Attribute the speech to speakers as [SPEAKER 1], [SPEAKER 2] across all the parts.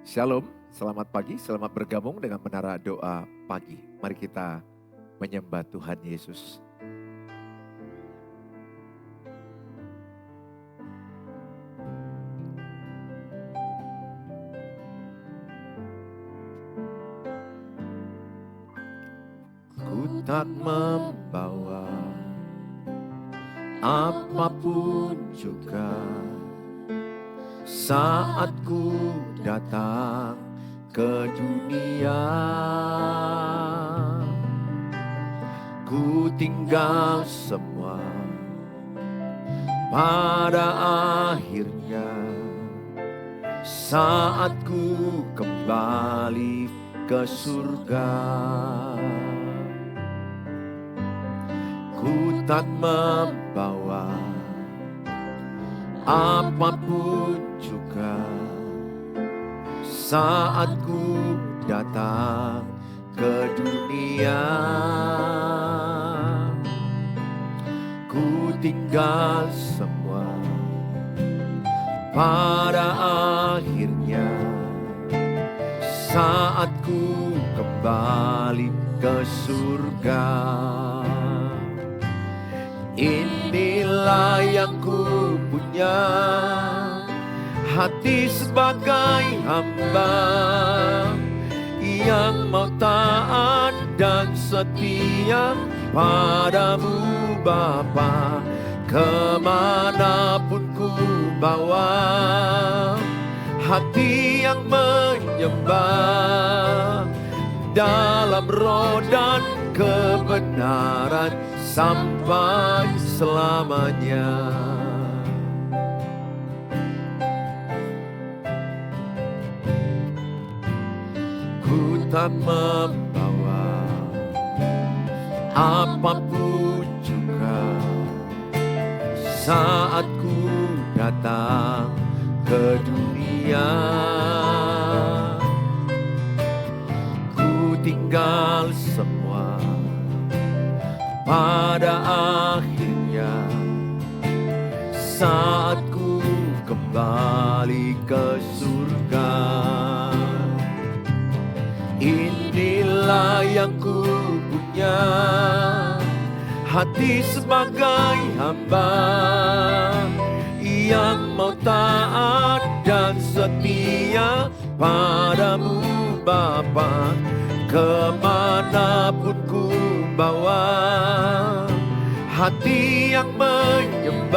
[SPEAKER 1] Shalom, selamat pagi, selamat bergabung dengan Menara Doa Pagi. Mari kita menyembah Tuhan Yesus. Ku tak membawa apapun juga saat ku datang ke dunia. Ku tinggal semua pada akhirnya saat ku kembali ke surga. Ku tak membawa apapun juga saat ku datang ke dunia. Ku tinggal semua pada akhirnya saat ku kembali ke surga. Inilah yang ku punya, hati sebagai hamba yang mau taat dan setia padamu Bapa. Kemanapun ku bawa, hati yang menyembah dalam roh dan kebenaran sampai selamanya. Ku tak membawa apapun juga saat ku datang ke dunia. Ku tinggal semua pada akhirnya saat ku kembali ke surga. Inilah yang ku punya, hati sebagai hamba yang mau taat dan setia padamu Bapa. Kemanapun ku bawa, hati yang menyembah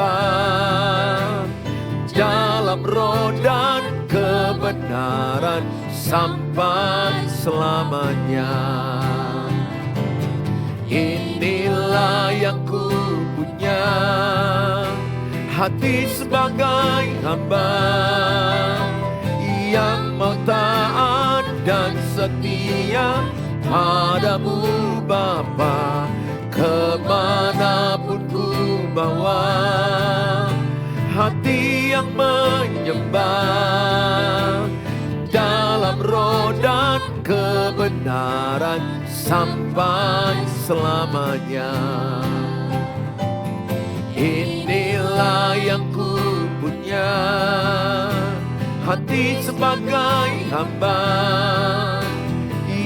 [SPEAKER 1] dalam roh dan kebenaran sampai selamanya. Inilah yang ku punya, hati sebagai hamba yang mau taat dan setia padamu Bapa. Kemanapun ku bawa, hati yang menyembah dalam roh dan kebenaran sampai selamanya. Inilah yang ku punya, hati sebagai hamba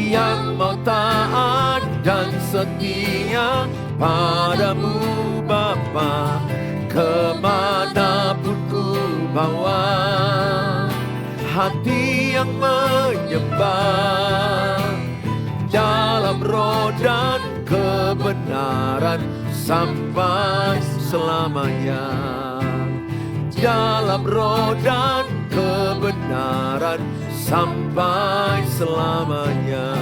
[SPEAKER 1] yang mau taat dan setia padamu Bapa. Kemanapun ku bawa, hati yang menyembah dalam roh dan kebenaran sampai selamanya. Dalam roh dan kebenaran sampai selamanya.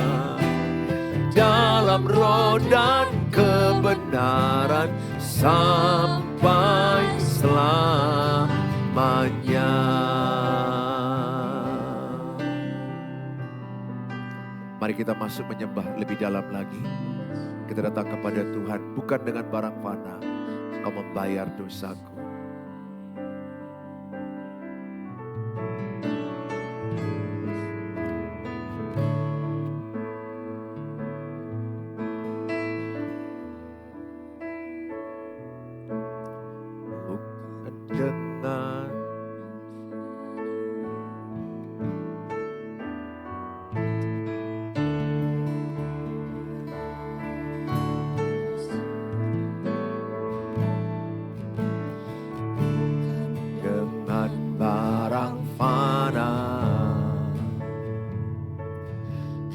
[SPEAKER 1] Dalam roh dan kebenaran sampai selamanya. Mari kita masuk menyembah lebih dalam lagi. Kita datang kepada Tuhan bukan dengan barang fana. Engkau membayar dosaku. Bukan dengan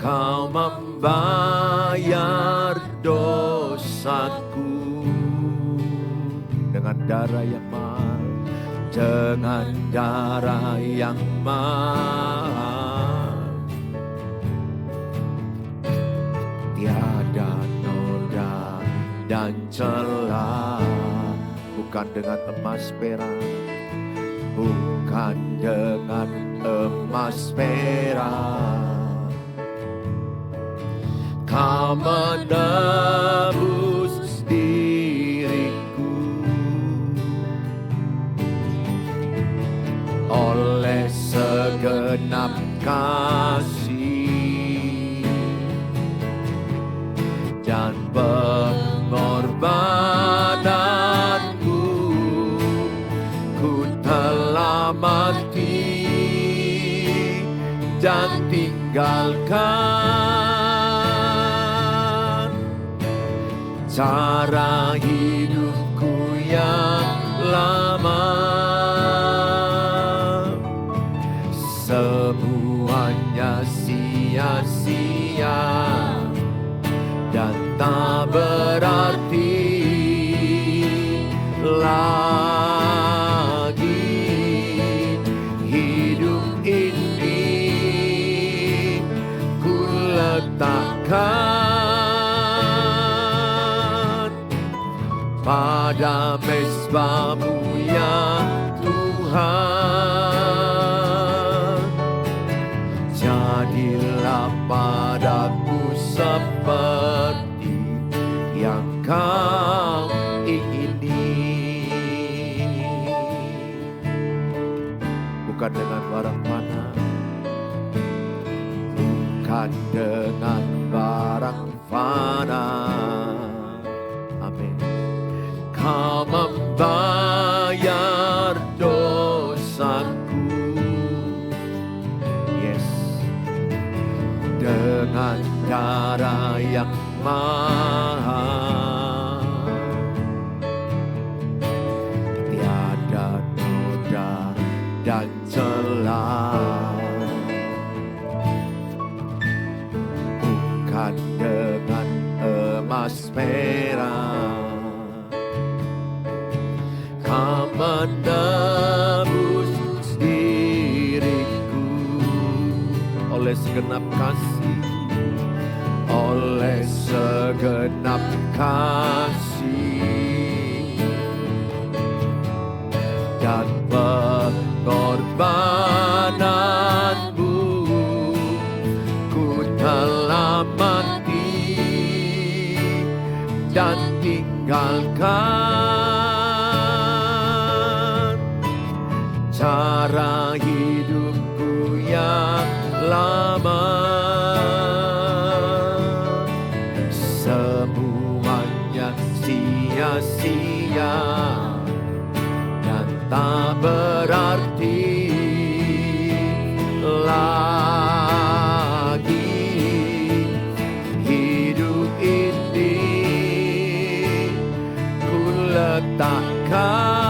[SPEAKER 1] Kau membayar dosaku dengan darah yang mahal, dengan darah yang mahal. Tiada noda dan celah, bukan dengan emas perak, bukan dengan emas perak. Kau menebus diriku oleh segenap kasih dan pengorbananku. Ku telah mati dan tinggalkan cara hidupku yang lama. Semuanya sia-sia dan tak berarti lagi. Hidup ini ku letakkan pada mezbah-Mu ya Tuhan. Jadilah padaku seperti yang Kau ingini. Bukan dengan barang fana, bukan dengan barang fana. Amin. Kau membayar dosaku, yes, dengan darah yang mahal. Tiada noda dan celah, bukan dengan emas perak. Kau menebus diriku oleh segenap kasih, oleh segenap kasih dan pengorbananmu. Ku telah mati dan tinggalkan cara hidupku yang lama. Semuanya sia-sia dan tak berarti lagi. Hidup ini ku letakkan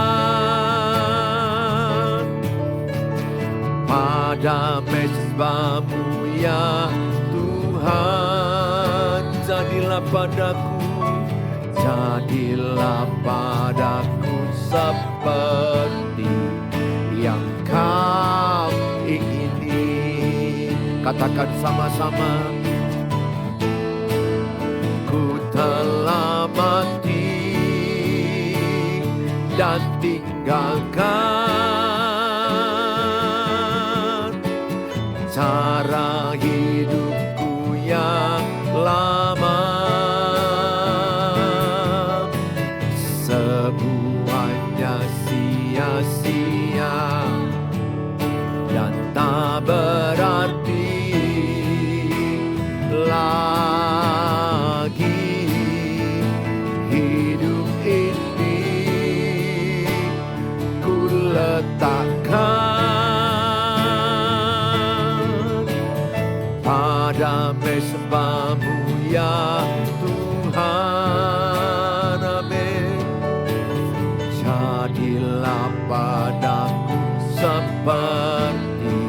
[SPEAKER 1] pada mezbah-Mu ya Tuhan. Jadilah padaku seperti yang Kau ingini. Katakan sama-sama. Ku telah mati dan tinggalkan cara hidupku yang lama. Semuanya sia-sia dan tak berarti lagi. Hidup ini ku letakkan pada mezbah-Mu ya Tuhan. Amin. Jadilah padaku seperti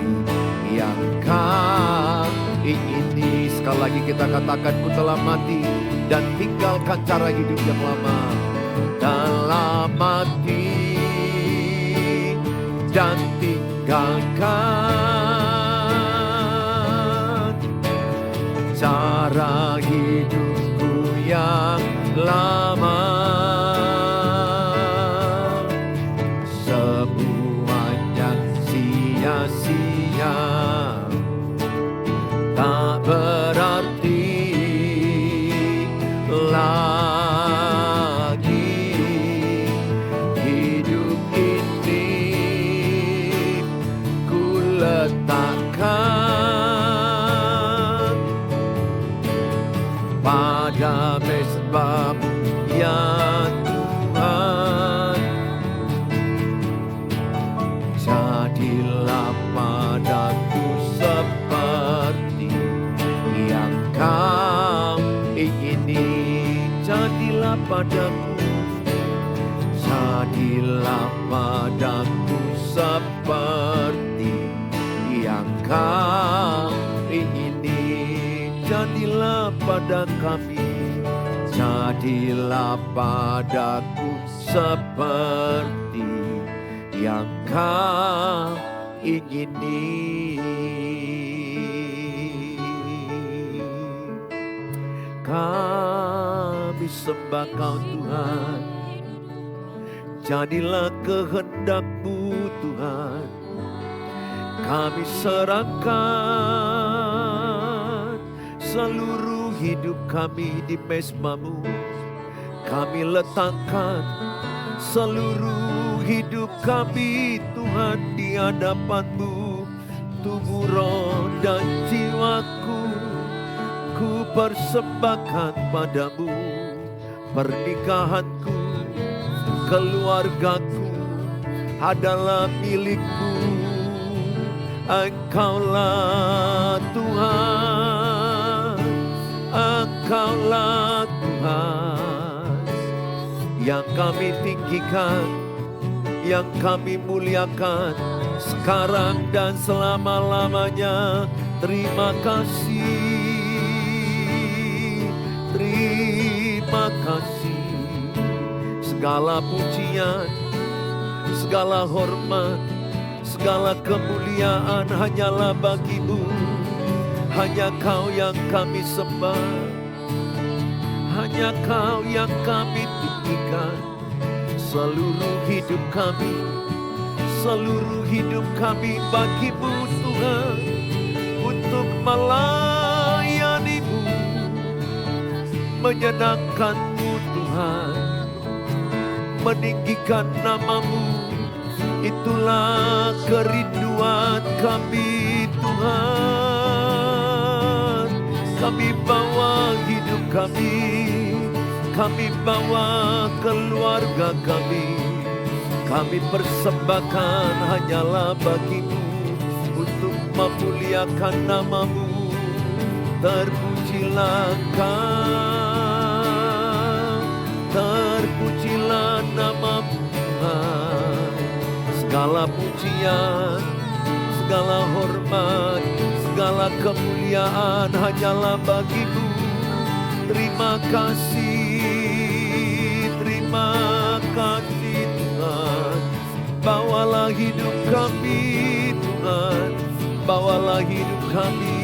[SPEAKER 1] yang Kau ingini. Sekali lagi kita katakan, ku telah mati dan tinggalkan cara hidup yang lama. Telah mati dan tinggalkan cara hidupku yang lama. Semuanya sia-sia, tak berarti lagi hidup ini. Ku letakkan pada mezbah-Mu ya Tuhan. Jadilah padaku seperti yang Kau ingini. Jadilah padaku, jadilah padaku seperti yang Kau ingini. Jadilah pada kami, jadilah padaku seperti yang Kau ingini. Kami sembah Kau Tuhan, jadilah kehendak-Mu Tuhan. Kami serahkan seluruh hidup kami di mezbah-Mu. Kami letakkan seluruh hidup kami Tuhan di hadapan-Mu. Tubuh, roh, dan jiwaku ku persembahkan padamu. Pernikahanku, keluargaku adalah milik-Mu. Engkaulah Tuhan, Engkaulah Tuhan yang kami tinggikan, yang kami muliakan sekarang dan selama-lamanya. Terima kasih, terima kasih. Segala pujian, segala hormat, segala kemuliaan hanyalah bagi-Mu. Hanya Kau yang kami sembah, hanya Kau yang kami tinggikan. Seluruh hidup kami, seluruh hidup kami bagi-Mu Tuhan. Untuk melayani-Mu, menyenangkan-Mu Tuhan, meninggikan nama-Mu. Itulah kerinduan kami Tuhan. Kami bawa hidup kami bawa keluarga kami persembahkan hanyalah bagi-Mu untuk memuliakan nama-Mu. Terpujilah Kau, terpujilah nama-Mu Tuhan. Segala pujian, segala hormat, segala kemuliaan hanyalah bagi-Mu. Terima kasih Tuhan. Bawalah hidup kami Tuhan, bawalah hidup kami.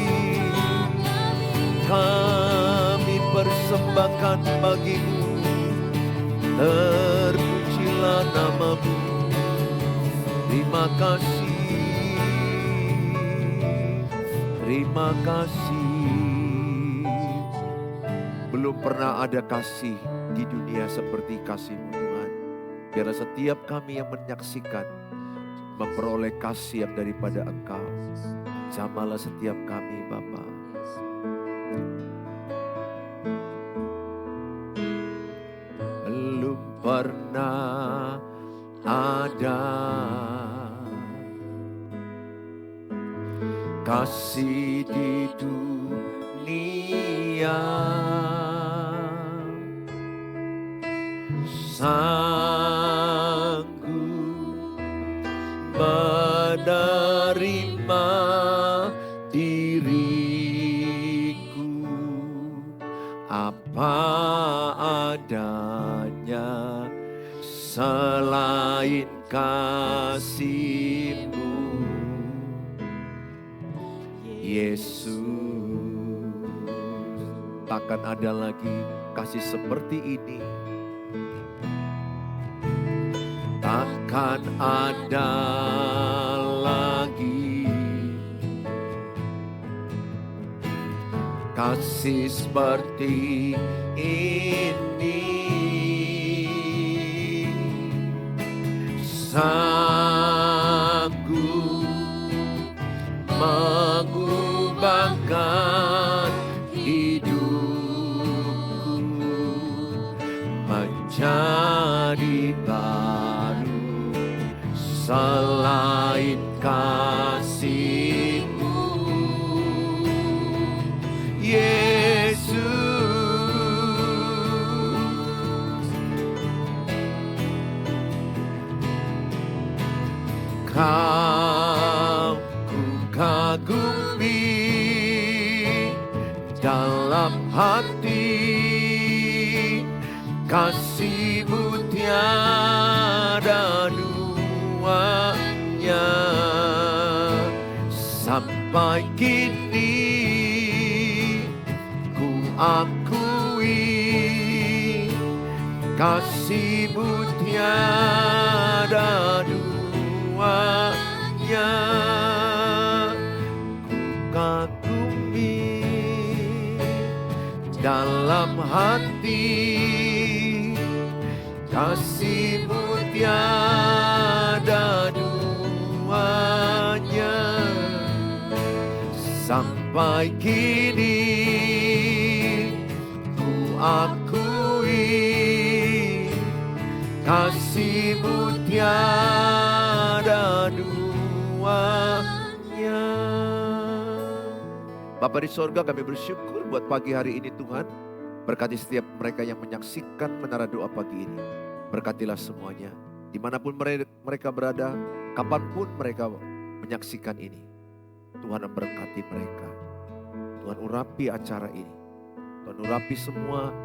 [SPEAKER 1] Kami persembahkan bagi-Mu. Terpujilah nama-Mu. Terima kasih, terima kasih. Belum pernah ada kasih di dunia seperti kasih-Mu Tuhan. Biarlah setiap kami yang menyaksikan memperoleh kasih yang daripada Engkau. Jamalah setiap kami Bapa. Belum pernah ada kasih di dunia sanggup menerima diriku. adanya selain kasih-Mu, Yesus. Takkan ada lagi kasih seperti ini. Takkan ada lagi kasih seperti ini. Sanggup mengubahkan hidupku menjadi baru selain kasih-Mu, Yesus. Kau ku kagumi dalam hati, kasih-Mu tiada duanya. Sampai kini ku akui, kasih-Mu tiada duanya. Ku kagumi dalam hati, kasih-Mu tiada duanya. Sampai kini ku akui, kasih-Mu tiada duanya. Bapa di sorga, kami bersyukur buat pagi hari ini Tuhan. Berkati setiap mereka yang menyaksikan menara doa pagi ini. Berkatilah semuanya. Dimanapun mereka berada, kapanpun mereka menyaksikan ini. Tuhan memberkati mereka. Tuhan urapi acara ini. Tuhan urapi semua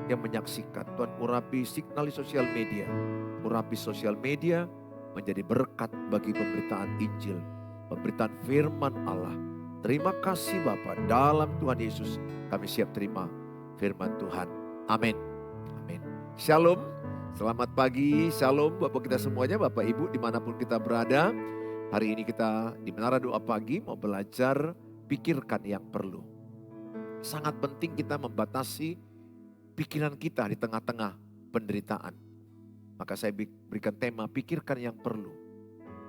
[SPEAKER 1] yang menyaksikan. Tuhan urapi signal di sosial media. Urapi sosial media menjadi berkat bagi pemberitaan Injil. Pemberitaan firman Allah. Terima kasih Bapa, dalam Tuhan Yesus kami siap terima firman Tuhan. Amin. Amin. Shalom. Selamat pagi. Shalom Bapak kita semuanya, Bapak Ibu dimanapun kita berada. Hari ini kita di Menara Doa Pagi mau belajar pikirkan yang perlu. Sangat penting kita membatasi pikiran kita di tengah-tengah penderitaan. Maka saya berikan tema pikirkan yang perlu.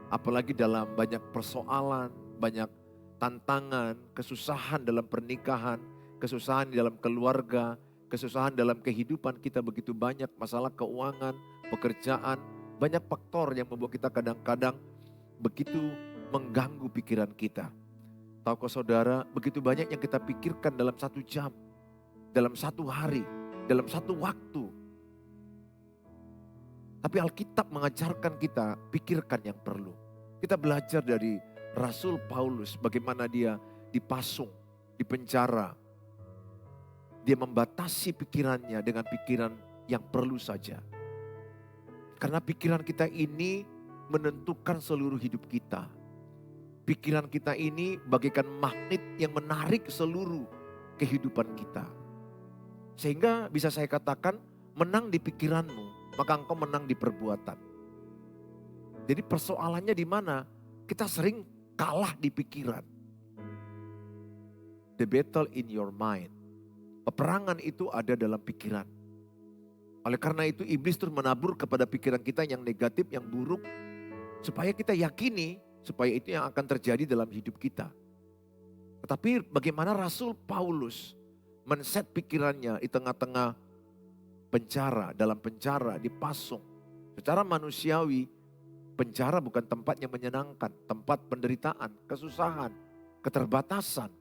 [SPEAKER 1] Apalagi dalam banyak persoalan, banyak tantangan, kesusahan dalam pernikahan, kesusahan di dalam keluarga, kesusahan dalam kehidupan kita begitu banyak, masalah keuangan, pekerjaan, banyak faktor yang membuat kita kadang-kadang begitu mengganggu pikiran kita. Tahukah saudara, begitu banyak yang kita pikirkan dalam 1 jam, dalam 1 hari, dalam 1 waktu. Tapi Alkitab mengajarkan kita pikirkan yang perlu. Kita belajar dari Rasul Paulus bagaimana dia dipasung, dipenjara. Dia membatasi pikirannya dengan pikiran yang perlu saja. Karena pikiran kita ini menentukan seluruh hidup kita. Pikiran kita ini bagaikan magnet yang menarik seluruh kehidupan kita. Sehingga bisa saya katakan menang di pikiranmu, maka engkau menang di perbuatan. Jadi persoalannya di mana? Kita sering kalah di pikiran. The battle in your mind. Peperangan itu ada dalam pikiran. Oleh karena itu iblis terus menabur kepada pikiran kita yang negatif, yang buruk. Supaya kita yakini, supaya itu yang akan terjadi dalam hidup kita. Tetapi bagaimana Rasul Paulus men-set pikirannya di tengah-tengah penjara, dalam penjara, dipasung. Secara manusiawi, penjara bukan tempat yang menyenangkan, tempat penderitaan, kesusahan, keterbatasan.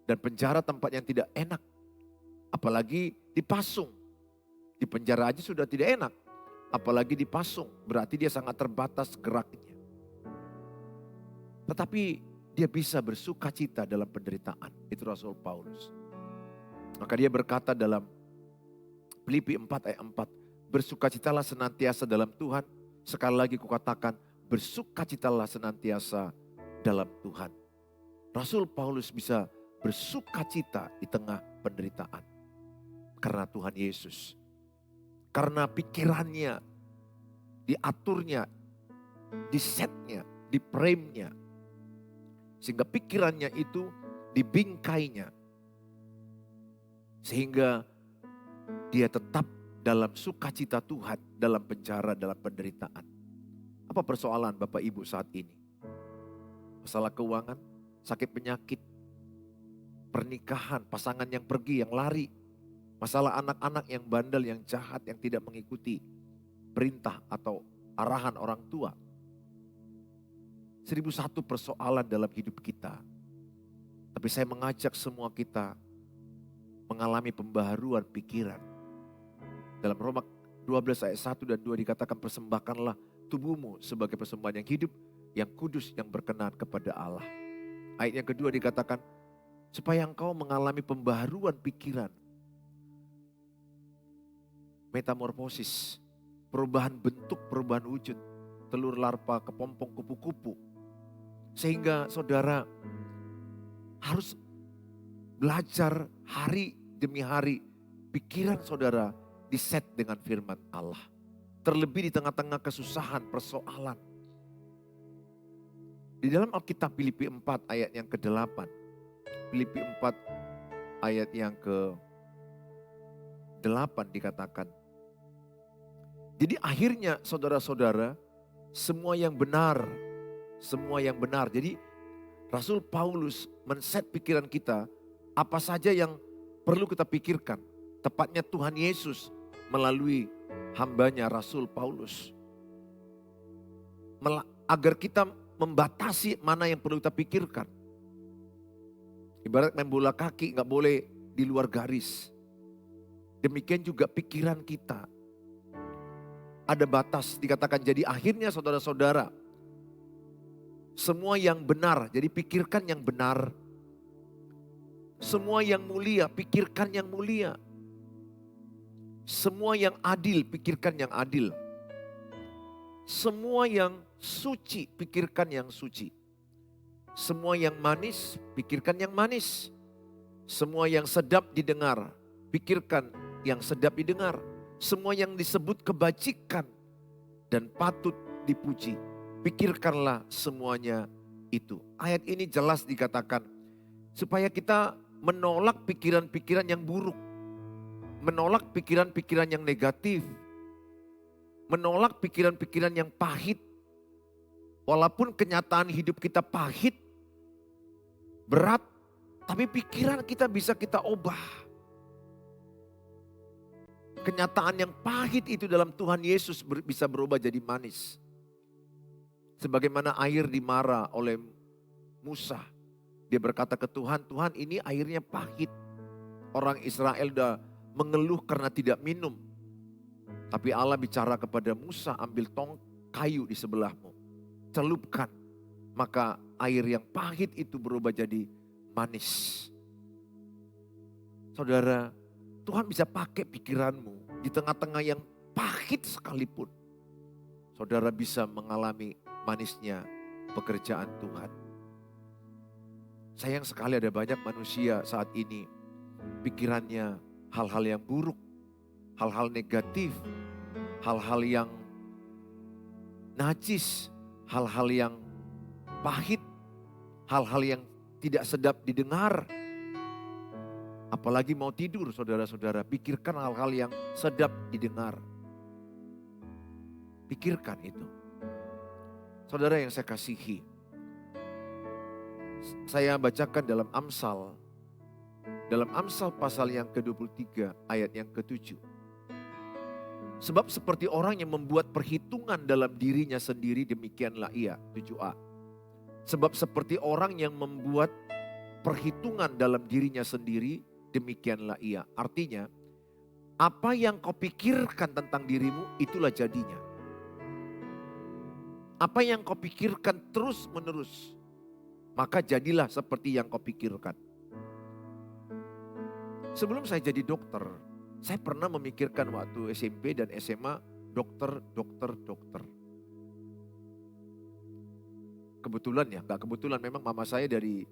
[SPEAKER 1] Dan penjara tempat yang tidak enak, apalagi dipasung. Di penjara aja sudah tidak enak, apalagi dipasung, berarti dia sangat terbatas geraknya. Tetapi dia bisa bersuka cita dalam penderitaan, itu Rasul Paulus. Maka dia berkata dalam Filipi 4 ayat 4, bersukacitalah senantiasa dalam Tuhan. Sekali lagi kukatakan, bersukacitalah senantiasa dalam Tuhan. Rasul Paulus bisa bersukacita di tengah penderitaan. Karena Tuhan Yesus. Karena pikirannya, diaturnya, disetnya, di-frame-nya. Sehingga pikirannya itu dibingkainya. Sehingga dia tetap dalam sukacita Tuhan, dalam penjara, dalam penderitaan. Apa persoalan Bapak Ibu saat ini? Masalah keuangan, sakit penyakit, pernikahan, pasangan yang pergi, yang lari. Masalah anak-anak yang bandel, yang jahat, yang tidak mengikuti perintah atau arahan orang tua. 1001 persoalan dalam hidup kita. Tapi saya mengajak semua kita mengalami pembaharuan pikiran. Dalam Roma 12 ayat 1 dan 2 dikatakan, persembahkanlah tubuhmu sebagai persembahan yang hidup, yang kudus, yang berkenan kepada Allah. Ayat yang kedua dikatakan, supaya engkau mengalami pembaharuan pikiran. Metamorfosis, perubahan bentuk, perubahan wujud, telur larva, kepompong, kupu-kupu. Sehingga saudara harus belajar hari demi hari, pikiran saudara diset dengan firman Allah. Terlebih di tengah-tengah kesusahan, persoalan. Di dalam Alkitab Filipi 4 ayat yang ke-8. Filipi 4 ayat yang ke-8 dikatakan. Jadi akhirnya saudara-saudara, semua yang benar. Jadi Rasul Paulus men-set pikiran kita, apa saja yang perlu kita pikirkan. Tepatnya Tuhan Yesus melalui hambanya Rasul Paulus. Agar kita membatasi mana yang perlu kita pikirkan. Ibarat main bola kaki gak boleh di luar garis. Demikian juga pikiran kita. Ada batas, dikatakan jadi akhirnya saudara-saudara. Semua yang benar, jadi pikirkan yang benar. Semua yang mulia, pikirkan yang mulia. Semua yang adil, pikirkan yang adil. Semua yang suci, pikirkan yang suci. Semua yang manis, pikirkan yang manis. Semua yang sedap didengar, pikirkan yang sedap didengar. Semua yang disebut kebajikan dan patut dipuji, pikirkanlah semuanya itu. Ayat ini jelas dikatakan supaya kita menolak pikiran-pikiran yang buruk. Menolak pikiran-pikiran yang negatif. Menolak pikiran-pikiran yang pahit. Walaupun kenyataan hidup kita pahit, berat, tapi pikiran kita bisa kita ubah. Kenyataan yang pahit itu dalam Tuhan Yesus bisa berubah jadi manis. Sebagaimana air dimara oleh Musa. Dia berkata ke Tuhan, Tuhan ini airnya pahit. Orang Israel sudah mengeluh karena tidak minum. Tapi Allah bicara kepada Musa, ambil tong kayu di sebelahmu. Celupkan. Maka air yang pahit itu berubah jadi manis. Saudara, Tuhan bisa pakai pikiranmu di tengah-tengah yang pahit sekalipun. Saudara bisa mengalami manisnya pekerjaan Tuhan. Sayang sekali ada banyak manusia saat ini pikirannya hal-hal yang buruk, hal-hal negatif, hal-hal yang najis, hal-hal yang pahit, hal-hal yang tidak sedap didengar. Apalagi mau tidur saudara-saudara, pikirkan hal-hal yang sedap didengar. Pikirkan itu. Saudara yang saya kasihi, saya bacakan dalam Amsal. Dalam Amsal pasal yang ke-23 ayat yang ke-7. Sebab seperti orang yang membuat perhitungan dalam dirinya sendiri, demikianlah ia. 7a. Sebab seperti orang yang membuat perhitungan dalam dirinya sendiri, demikianlah ia. Artinya, apa yang kau pikirkan tentang dirimu, itulah jadinya. Apa yang kau pikirkan terus menerus, maka jadilah seperti yang kau pikirkan. Sebelum saya jadi dokter, saya pernah memikirkan waktu SMP dan SMA, dokter. Kebetulan ya, gak kebetulan memang mama saya dari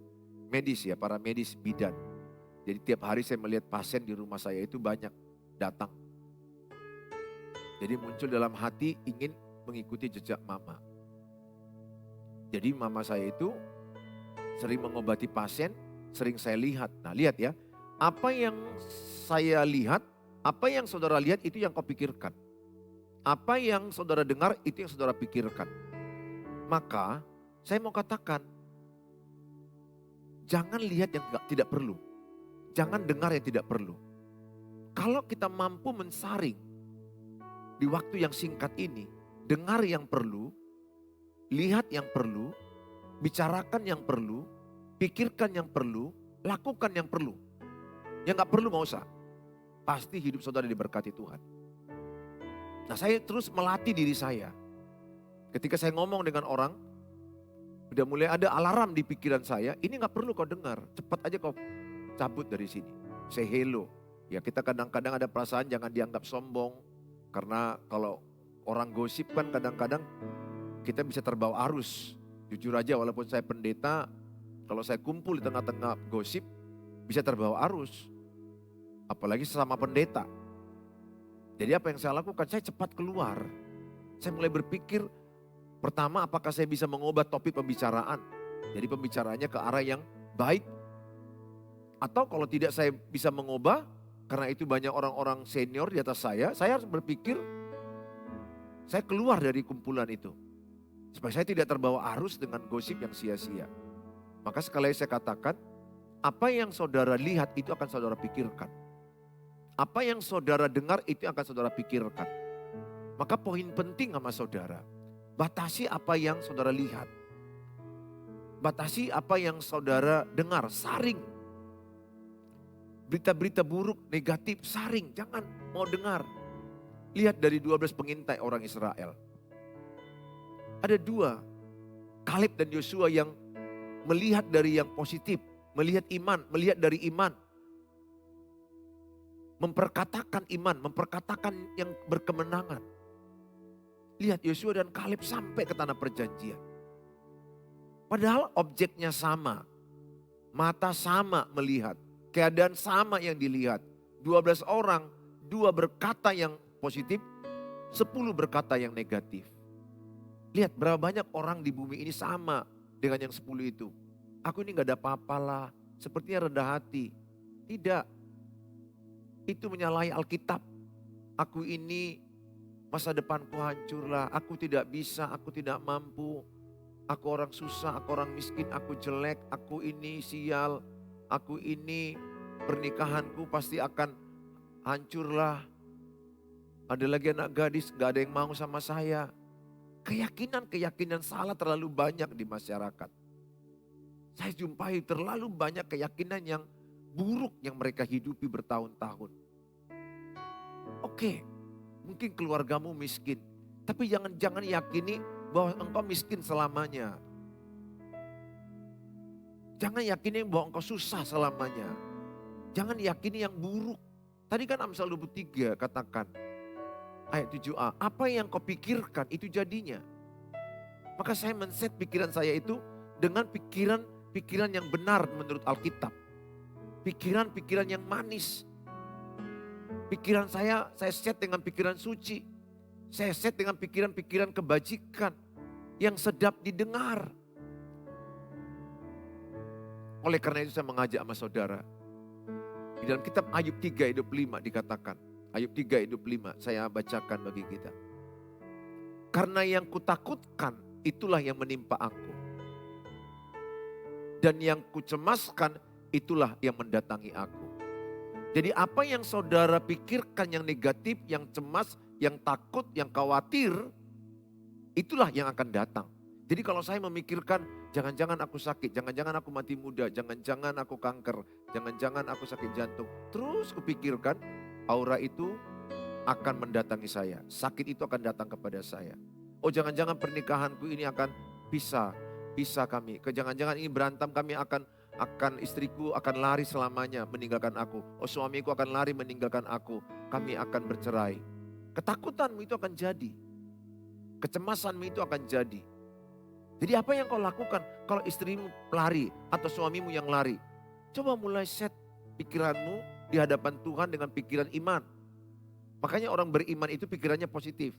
[SPEAKER 1] medis ya, para medis bidan. Jadi tiap hari saya melihat pasien di rumah saya itu banyak datang. Jadi muncul dalam hati ingin mengikuti jejak mama. Jadi mama saya itu sering mengobati pasien, sering saya lihat. Nah lihat ya, apa yang saya lihat, apa yang saudara lihat itu yang kau pikirkan. Apa yang saudara dengar itu yang saudara pikirkan. Maka saya mau katakan, jangan lihat yang tidak perlu. Jangan dengar yang tidak perlu. Kalau kita mampu mensaring di waktu yang singkat ini, dengar yang perlu, lihat yang perlu, bicarakan yang perlu, pikirkan yang perlu, lakukan yang perlu. Yang gak perlu gak usah. Pasti hidup saudara diberkati Tuhan. Nah saya terus melatih diri saya. Ketika saya ngomong dengan orang, udah mulai ada alarm di pikiran saya, ini gak perlu kau dengar, cepat aja kau cabut dari sini. Say hello. Ya kita kadang-kadang ada perasaan jangan dianggap sombong. Karena kalau orang gosip kan kadang-kadang kita bisa terbawa arus. Jujur aja walaupun saya pendeta, kalau saya kumpul di tengah-tengah gosip, bisa terbawa arus. Apalagi sesama pendeta. Jadi apa yang saya lakukan? Saya cepat keluar. Saya mulai berpikir, pertama apakah saya bisa mengubah topik pembicaraan. Jadi pembicaraannya ke arah yang baik. Atau kalau tidak saya bisa mengubah, karena itu banyak orang-orang senior di atas saya harus berpikir, saya keluar dari kumpulan itu. Supaya saya tidak terbawa arus dengan gosip yang sia-sia. Maka sekali lagi saya katakan, apa yang saudara lihat itu akan saudara pikirkan. Apa yang saudara dengar itu akan saudara pikirkan. Maka poin penting sama saudara, batasi apa yang saudara lihat. Batasi apa yang saudara dengar, saring. Berita-berita buruk, negatif, saring, jangan mau dengar. Lihat dari 12 pengintai orang Israel. Ada 2, Kaleb dan Yosua yang melihat dari yang positif, melihat iman, melihat dari iman. Memperkatakan iman, memperkatakan yang berkemenangan. Lihat Yosua dan Kaleb sampai ke tanah perjanjian. Padahal objeknya sama, mata sama melihat. Keadaan sama yang dilihat. 12 orang, 2 berkata yang positif, 10 berkata yang negatif. Lihat berapa banyak orang di bumi ini sama dengan yang 10 itu. Aku ini gak ada apa-apalah, sepertinya rendah hati. Tidak, itu menyalahi Alkitab. Aku ini masa depanku hancurlah, aku tidak bisa, aku tidak mampu. Aku orang susah, aku orang miskin, aku jelek, aku ini sial. Aku ini pernikahanku pasti akan hancurlah. Ada lagi anak gadis gak ada yang mau sama saya. Keyakinan-keyakinan salah terlalu banyak di masyarakat. Saya jumpai terlalu banyak keyakinan yang buruk yang mereka hidupi bertahun-tahun. Oke, mungkin keluargamu miskin. Tapi jangan yakini bahwa engkau miskin selamanya. Jangan yakini bahwa engkau susah selamanya. Jangan yakini yang buruk. Tadi kan Amsal 23 katakan. Ayat 7a. Apa yang kau pikirkan itu jadinya. Maka saya men-set pikiran saya itu dengan pikiran yang benar menurut Alkitab. Pikiran-pikiran yang manis. Pikiran saya set dengan pikiran suci. Saya set dengan pikiran-pikiran kebajikan. Yang sedap didengar. Oleh karena itu saya mengajak sama saudara. Di dalam kitab Ayub 3 ayat 25 dikatakan. Ayub 3 ayat 25 saya bacakan bagi kita. Karena yang kutakutkan itulah yang menimpa aku. Dan yang kucemaskan itulah yang mendatangi aku. Jadi apa yang saudara pikirkan yang negatif, yang cemas, yang takut, yang khawatir. Itulah yang akan datang. Jadi kalau saya memikirkan jangan-jangan aku sakit, jangan-jangan aku mati muda, jangan-jangan aku kanker, jangan-jangan aku sakit jantung. Terus kupikirkan aura itu akan mendatangi saya. Sakit itu akan datang kepada saya. Oh jangan-jangan pernikahanku ini akan pisah kami. Jangan-jangan ini berantem kami akan istriku akan lari selamanya meninggalkan aku. Oh, suamiku akan lari meninggalkan aku. Kami akan bercerai. Ketakutanmu itu akan jadi. Kecemasanmu itu akan jadi. Jadi apa yang kau lakukan kalau istrimu lari atau suamimu yang lari? Coba mulai set pikiranmu di hadapan Tuhan dengan pikiran iman. Makanya orang beriman itu pikirannya positif.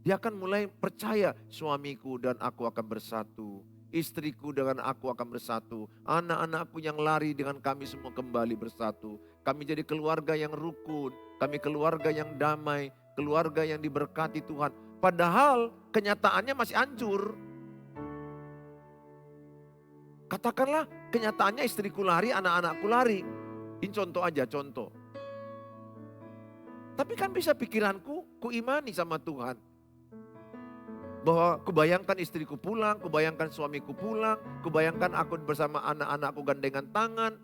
[SPEAKER 1] Dia akan mulai percaya suamiku dan aku akan bersatu. Istriku dengan aku akan bersatu. Anak-anakku yang lari dengan kami semua kembali bersatu. Kami jadi keluarga yang rukun. Kami keluarga yang damai. Keluarga yang diberkati Tuhan. Padahal kenyataannya masih hancur. Katakanlah kenyataannya istriku lari, anak-anakku lari. Ini contoh aja, contoh. Tapi kan bisa pikiranku, kuimani sama Tuhan. Bahwa kubayangkan istriku pulang, kubayangkan suamiku pulang, kubayangkan aku bersama anak-anakku gandengan tangan.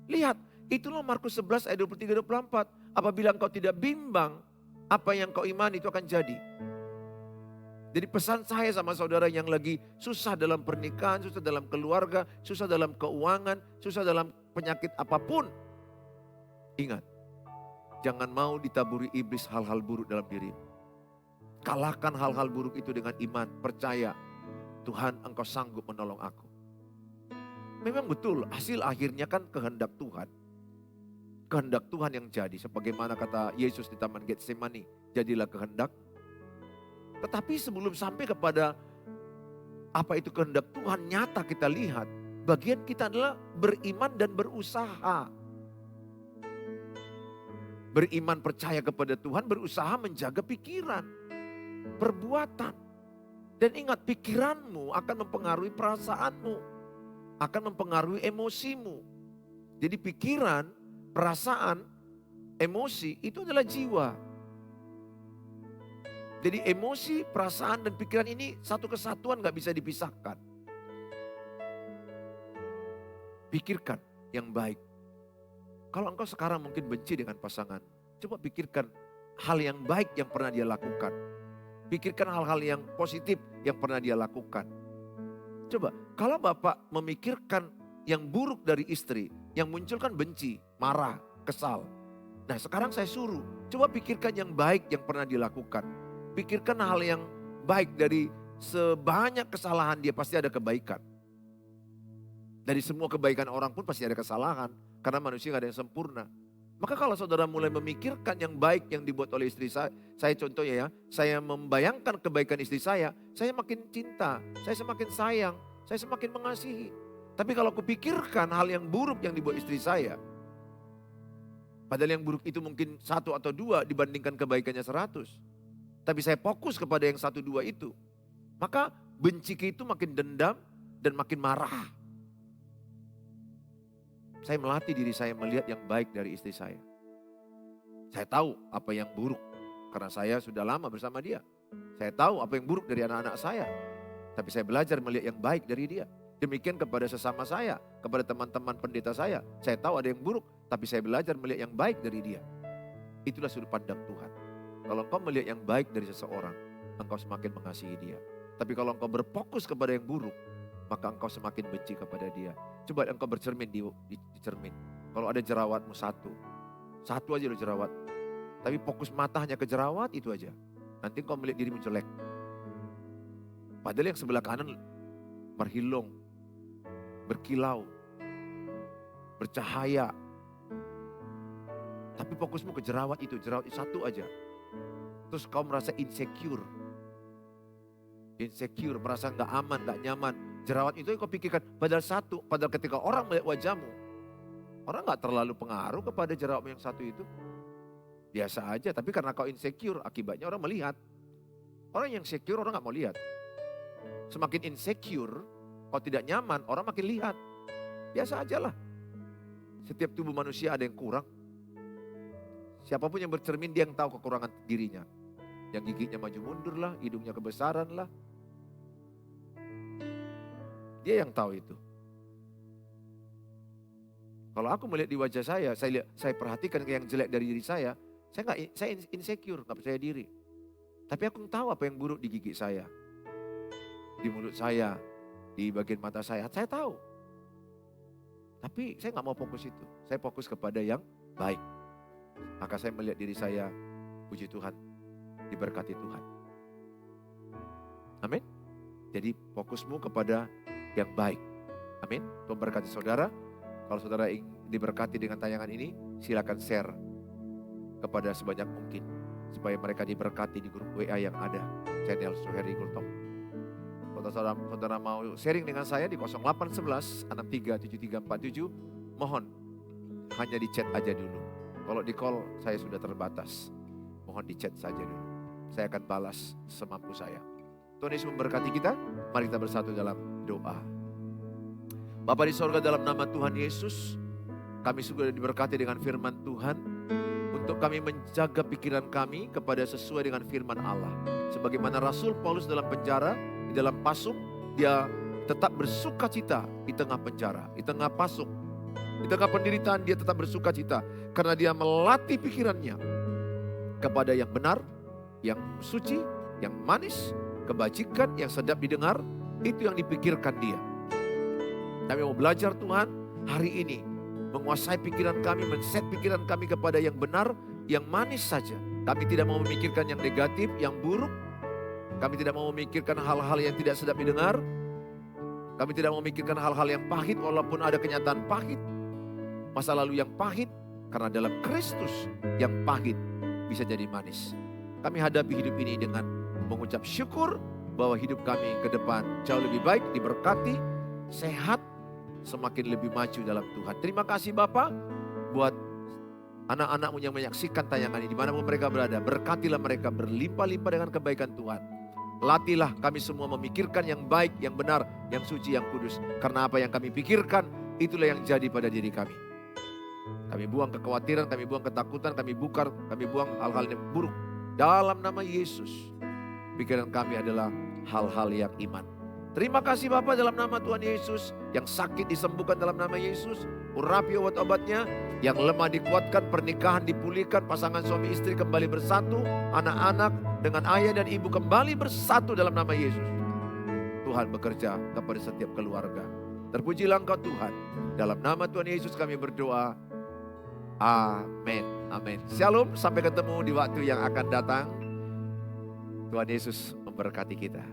[SPEAKER 1] Lihat, itulah Markus 11 ayat 23-24. Apabila engkau tidak bimbang, apa yang kau imani itu akan jadi. Jadi pesan saya sama saudara yang lagi susah dalam pernikahan, susah dalam keluarga, susah dalam keuangan, susah dalam penyakit apapun. Ingat, jangan mau ditaburi iblis hal-hal buruk dalam dirimu. Kalahkan hal-hal buruk itu dengan iman, percaya Tuhan engkau sanggup menolong aku. Memang betul hasil akhirnya kan kehendak Tuhan. Kehendak Tuhan yang jadi, sebagaimana kata Yesus di Taman Getsemani, jadilah kehendak. Tetapi sebelum sampai kepada apa itu kehendak Tuhan nyata kita lihat, bagian kita adalah beriman dan berusaha. Beriman percaya kepada Tuhan, berusaha menjaga pikiran, perbuatan. Dan ingat, pikiranmu akan mempengaruhi perasaanmu, akan mempengaruhi emosimu. Jadi pikiran, perasaan, emosi itu adalah jiwa. Jadi emosi, perasaan, dan pikiran ini satu kesatuan gak bisa dipisahkan. Pikirkan yang baik. Kalau engkau sekarang mungkin benci dengan pasangan, coba pikirkan hal yang baik yang pernah dia lakukan. Pikirkan hal-hal yang positif yang pernah dia lakukan. Coba, kalau Bapak memikirkan yang buruk dari istri, yang muncul kan benci, marah, kesal. Nah sekarang saya suruh, coba pikirkan yang baik yang pernah dilakukan. Pikirkan hal yang baik, dari sebanyak kesalahan dia pasti ada kebaikan. Dari semua kebaikan orang pun pasti ada kesalahan. Karena manusia gak ada yang sempurna. Maka kalau saudara mulai memikirkan yang baik yang dibuat oleh istri saya contohnya ya. Saya membayangkan kebaikan istri saya makin cinta, saya semakin sayang, saya semakin mengasihi. Tapi kalau kupikirkan hal yang buruk yang dibuat istri saya, padahal yang buruk itu mungkin 1 atau 2 dibandingkan kebaikannya 100. Tapi saya fokus kepada yang 1, 2 itu. Maka benci itu makin dendam dan makin marah. Saya melatih diri saya melihat yang baik dari istri saya. Saya tahu apa yang buruk karena saya sudah lama bersama dia. Saya tahu apa yang buruk dari anak-anak saya. Tapi saya belajar melihat yang baik dari dia. Demikian kepada sesama saya, kepada teman-teman pendeta saya. Saya tahu ada yang buruk, tapi saya belajar melihat yang baik dari dia. Itulah sudut pandang Tuhan. Kalau engkau melihat yang baik dari seseorang, engkau semakin mengasihi dia. Tapi kalau engkau berfokus kepada yang buruk, maka engkau semakin benci kepada dia. Coba engkau bercermin di cermin. Kalau ada jerawatmu satu aja lo jerawat. Tapi fokus mata hanya ke jerawat itu aja. Nanti engkau melihat dirimu jelek. Padahal yang sebelah kanan berhilung, berkilau, bercahaya. Tapi fokusmu ke jerawat itu satu aja. Terus kau merasa insecure, merasa gak aman, gak nyaman. Jerawat itu yang kau pikirkan, padahal ketika orang melihat wajahmu, orang gak terlalu pengaruh kepada jerawatmu yang satu itu. Biasa aja, tapi karena kau insecure, akibatnya orang melihat. Orang yang secure orang gak mau lihat. Semakin insecure, kau tidak nyaman, orang makin lihat. Biasa aja lah. Setiap tubuh manusia ada yang kurang. Siapapun yang bercermin, dia yang tahu kekurangan dirinya. Yang giginya maju mundur lah, hidungnya kebesaran lah. Dia yang tahu itu. Kalau aku melihat di wajah saya perhatikan yang jelek dari diri saya insecure, gak percaya diri. Tapi aku tahu apa yang buruk di gigi saya, di mulut saya, di bagian mata saya tahu. Tapi saya nggak mau fokus itu. Saya fokus kepada yang baik. Maka saya melihat diri saya, puji Tuhan, diberkati Tuhan. Amin. Jadi fokusmu kepada yang baik. Amin. Tuhan berkati saudara. Kalau saudara ingin diberkati dengan tayangan ini, silakan share kepada sebanyak mungkin. Supaya mereka diberkati di grup WA yang ada. Channel Suheri Gultom. Kalau saudara mau sharing dengan saya di 0811 637347, mohon hanya di chat aja dulu. Kalau di call saya sudah terbatas. Mohon di chat saja dulu. Saya akan balas semampu saya. Tuhan Yesus memberkati kita. Mari kita bersatu dalam doa. Bapa di sorga, dalam nama Tuhan Yesus, kami sudah diberkati dengan firman Tuhan. Untuk kami menjaga pikiran kami kepada sesuai dengan firman Allah. Sebagaimana Rasul Paulus dalam penjara, di dalam pasung, dia tetap bersuka cita di tengah penjara, di tengah pasung, di tengah penderitaan dia tetap bersuka cita. Karena dia melatih pikirannya kepada yang benar, yang suci, yang manis, kebajikan, yang sedap didengar. Itu yang dipikirkan dia. Kami mau belajar Tuhan hari ini. Menguasai pikiran kami, men-set pikiran kami kepada yang benar, yang manis saja. Kami tidak mau memikirkan yang negatif, yang buruk. Kami tidak mau memikirkan hal-hal yang tidak sedap didengar. Kami tidak mau memikirkan hal-hal yang pahit walaupun ada kenyataan pahit. Masa lalu yang pahit, karena dalam Kristus yang pahit bisa jadi manis. Kami hadapi hidup ini dengan mengucap syukur bahwa hidup kami ke depan jauh lebih baik, diberkati, sehat, semakin lebih maju dalam Tuhan. Terima kasih Bapa buat anak-anakmu yang menyaksikan tayangan ini dimanapun mereka berada. Berkatilah mereka berlimpah-limpah dengan kebaikan Tuhan. Latihlah kami semua memikirkan yang baik, yang benar, yang suci, yang kudus. Karena apa yang kami pikirkan, itulah yang jadi pada diri kami. Kami buang kekhawatiran, kami buang ketakutan, kami buang hal-hal yang buruk. Dalam nama Yesus, pikiran kami adalah hal-hal yang iman. Terima kasih Bapa dalam nama Tuhan Yesus. Yang sakit disembuhkan dalam nama Yesus. Urapi obat-obatnya. Yang lemah dikuatkan, pernikahan dipulihkan, pasangan suami istri kembali bersatu. Anak-anak dengan ayah dan ibu kembali bersatu dalam nama Yesus. Tuhan bekerja kepada setiap keluarga. Terpujilah Engkau Tuhan. Dalam nama Tuhan Yesus kami berdoa. Amin. Amin. Shalom, sampai ketemu di waktu yang akan datang. Tuhan Yesus memberkati kita.